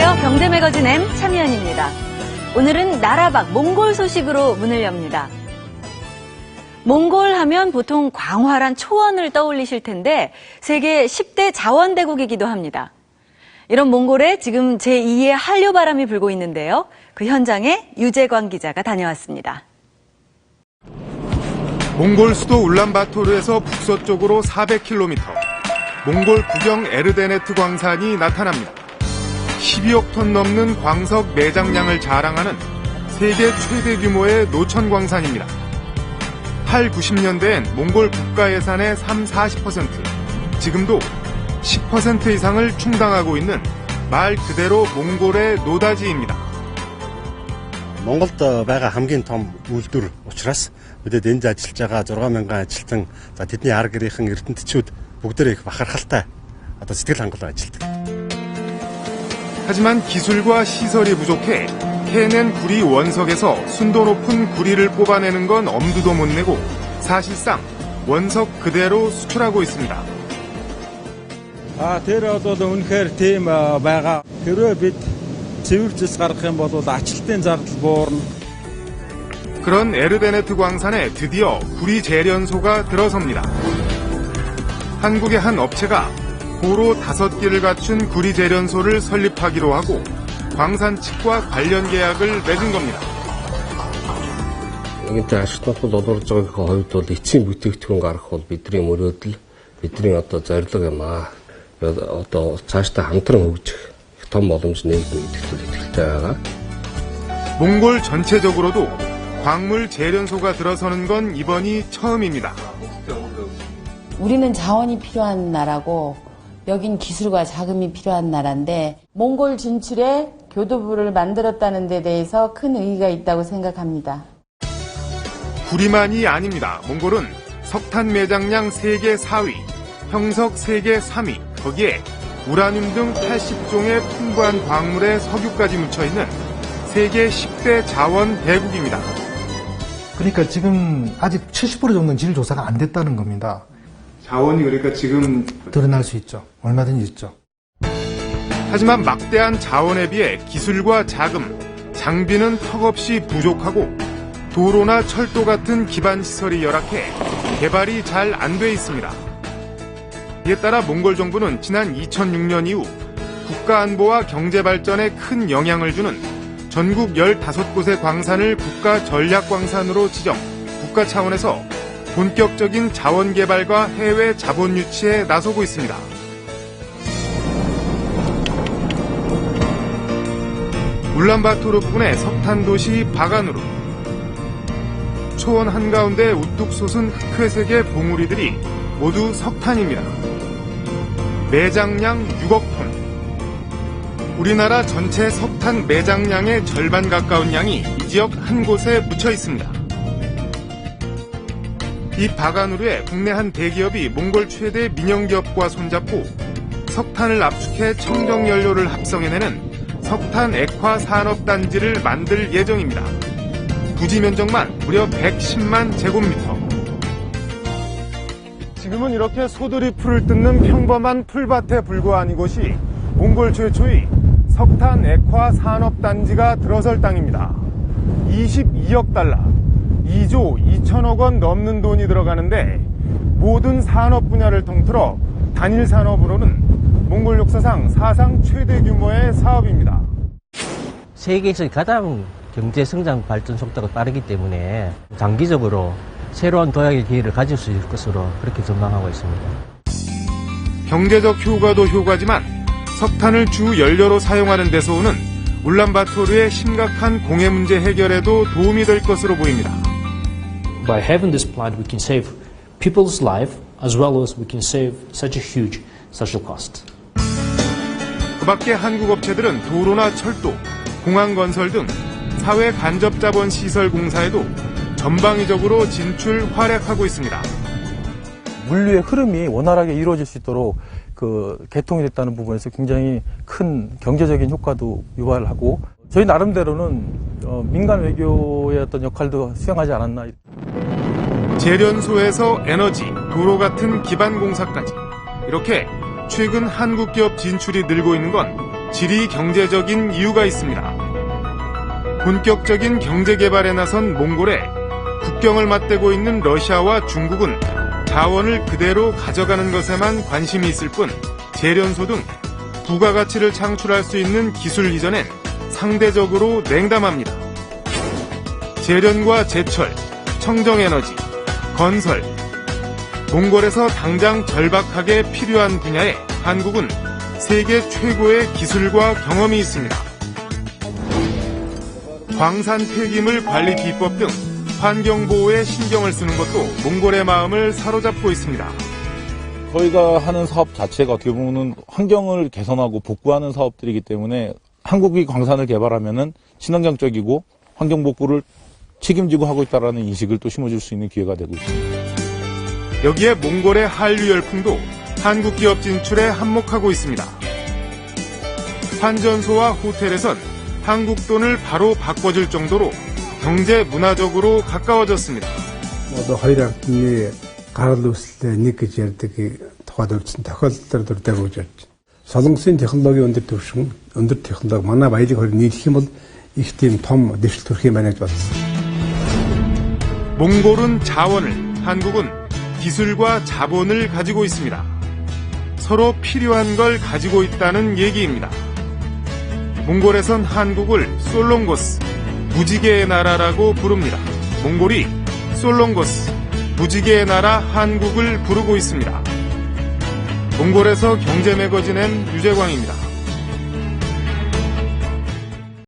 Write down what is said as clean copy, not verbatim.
안녕하세요. 경제매거진 M 차미연입니다. 오늘은 나라 밖 몽골 소식으로 문을 엽니다. 몽골 하면 보통 광활한 초원을 떠올리실 텐데 세계 10대 자원대국이기도 합니다. 이런 몽골에 지금 제2의 한류바람이 불고 있는데요. 그 현장에 유재광 기자가 다녀왔습니다. 몽골 수도 울란바토르에서 북서쪽으로 400km, 몽골 국영 에르데네트 광산이 나타납니다. 12억 톤 넘는 광석 매장량을 자랑하는 세계 최대 규모의 노천 광산입니다. 8, 90년대엔 몽골 국가 예산의 30-40%, 지금도 10% 이상을 충당하고 있는 말 그대로 몽골의 노다지입니다. Монголд байгаа хамгийн том үйлдвэр учраас бид энд ажиллаж байгаа 6,000 ажилтан тэдний арга гэрийнхэн эрдэмтдчүүд бүгдээ их бахархалтай сэтгэл хангалуун ажилладаг. 하지만 기술과 시설이 부족해 캐낸 구리 원석에서 순도 높은 구리를 뽑아내는 건 엄두도 못 내고 사실상 원석 그대로 수출하고 있습니다. Тэр одоо үнэхээр тийм байгаа. Хэрвээ бид цэвэрчс гаргах юм бол ачлалтын зардал буурна. 그런 에르데네트 광산에 드디어 구리 재련소가 들어섭니다. 한국의 한 업체가 고로 5기를 갖춘 구리 재련소를 설립하기로 하고 광산 측과 관련 계약을 맺은 겁니다. Ингээд ашиглалтууд олорж байгаагийн хувьд бол эцсийн бүтээгдэхүүн гаргах бол бидний мөрөөдөл, бидний одоо зорилго юм аа. Одоо цаашдаа хамтран хөгжих том боломж нэгдэх гэдэгт итгэлтэй байгаа. 몽골 전체적으로도 광물 재련소가 들어서는 건 이번이 처음입니다. 우리는 자원이 필요한 나라고 여긴 기술과 자금이 필요한 나라인데 몽골 진출에 교두부를 만들었다는 데 대해서 큰 의의가 있다고 생각합니다. 구리만이 아닙니다. 몽골은 석탄 매장량 세계 4위, 형석 세계 3위, 거기에 우라늄 등 80종의 풍부한 광물에 석유까지 묻혀있는 세계 10대 자원 대국입니다. 그러니까 지금 아직 70% 정도는 질 조사가 안 됐다는 겁니다. 자원이 그러니까 지금 드러날 수 있죠. 얼마든지 있죠. 하지만 막대한 자원에 비해 기술과 자금, 장비는 턱없이 부족하고 도로나 철도 같은 기반 시설이 열악해 개발이 잘 안 돼 있습니다. 이에 따라 몽골 정부는 지난 2006년 이후 국가 안보와 경제 발전에 큰 영향을 주는 전국 15곳의 광산을 국가 전략 광산으로 지정, 국가 차원에서 본격적인 자원 개발과 해외 자본 유치에 나서고 있습니다. 울란바토르뿐의 석탄 도시 바가누르. 초원 한가운데 우뚝 솟은 흑회색의 봉우리들이 모두 석탄입니다. 매장량 6억 톤. 우리나라 전체 석탄 매장량의 절반 가까운 양이 이 지역 한 곳에 묻혀 있습니다. 이 바가누르에 국내 한 대기업이 몽골 최대 민영기업과 손잡고 석탄을 압축해 청정연료를 합성해내는 석탄 액화 산업단지를 만들 예정입니다. 부지 면적만 무려 110만 제곱미터. 지금은 이렇게 소들이 풀을 뜯는 평범한 풀밭에 불과한 이곳이 몽골 최초의 석탄 액화 산업단지가 들어설 땅입니다. 22억 달러, 2조 2천억 원 넘는 돈이 들어가는데 모든 산업 분야를 통틀어 단일 산업으로는 몽골 역사상 사상 최대 규모의 사업입니다. 세계에서 가장 경제 성장 발전 속도가 빠르기 때문에 장기적으로 새로운 도약의 기회를 가질 수 있을 것으로 그렇게 전망하고 있습니다. 경제적 효과도 효과지만 석탄을 주 연료로 사용하는 데서 오는 울란바토르의 심각한 공해 문제 해결에도 도움이 될 것으로 보입니다. By having this plant, we can save people's life as well as we can save such a huge social cost. 그 밖에 한국 업체들은 도로나 철도, 공항 건설 등 사회 간접 자본 시설 공사에도 전방위적으로 진출 활약하고 있습니다. 물류의 흐름이 원활하게 이루어질 수 있도록 개통이 됐다는 부분에서 굉장히 큰 경제적인 효과도 유발을 하고 저희 나름대로는 민간 외교의 어떤 역할도 수행하지 않았나. 재련소에서 에너지, 도로 같은 기반 공사까지 이렇게 최근 한국 기업 진출이 늘고 있는 건 지리 경제적인 이유가 있습니다. 본격적인 경제 개발에 나선 몽골에 국경을 맞대고 있는 러시아와 중국은 자원을 그대로 가져가는 것에만 관심이 있을 뿐 재련소 등 부가가치를 창출할 수 있는 기술 이전엔 상대적으로 냉담합니다. 재련과 제철, 청정에너지, 건설, 몽골에서 당장 절박하게 필요한 분야에 한국은 세계 최고의 기술과 경험이 있습니다. 광산 폐기물 관리 기법 등 환경보호에 신경을 쓰는 것도 몽골의 마음을 사로잡고 있습니다. 저희가 하는 사업 자체가 어떻게 보면 환경을 개선하고 복구하는 사업들이기 때문에 한국이 광산을 개발하면은 친환경적이고 환경 복구를 책임지고 하고 있다는 인식을 또 심어줄 수 있는 기회가 되고 있습니다. 여기에 몽골의 한류 열풍도 한국 기업 진출에 한몫하고 있습니다. 환전소와 호텔에선 한국 돈을 바로 바꿔줄 정도로 경제 문화적으로 가까워졌습니다. Солонгосын технологи өндөр төвшин өндөр технологи манай баярыг хөр нийлэх юм бол их тийм том дэвшил төрөх юм байна гэж бодсон. 몽골은 자원을, 한국은 기술과 자본을 가지고 있습니다. 서로 필요한 걸 가지고 있다는 얘기입니다. 몽골에선 한국을 솔롱고스, 무지개의 나라라고 부릅니다. 몽골이 솔롱고스, 무지개의 나라 한국을 부르고 있습니다. 몽골에서 경제 매거진엔 유재광입니다.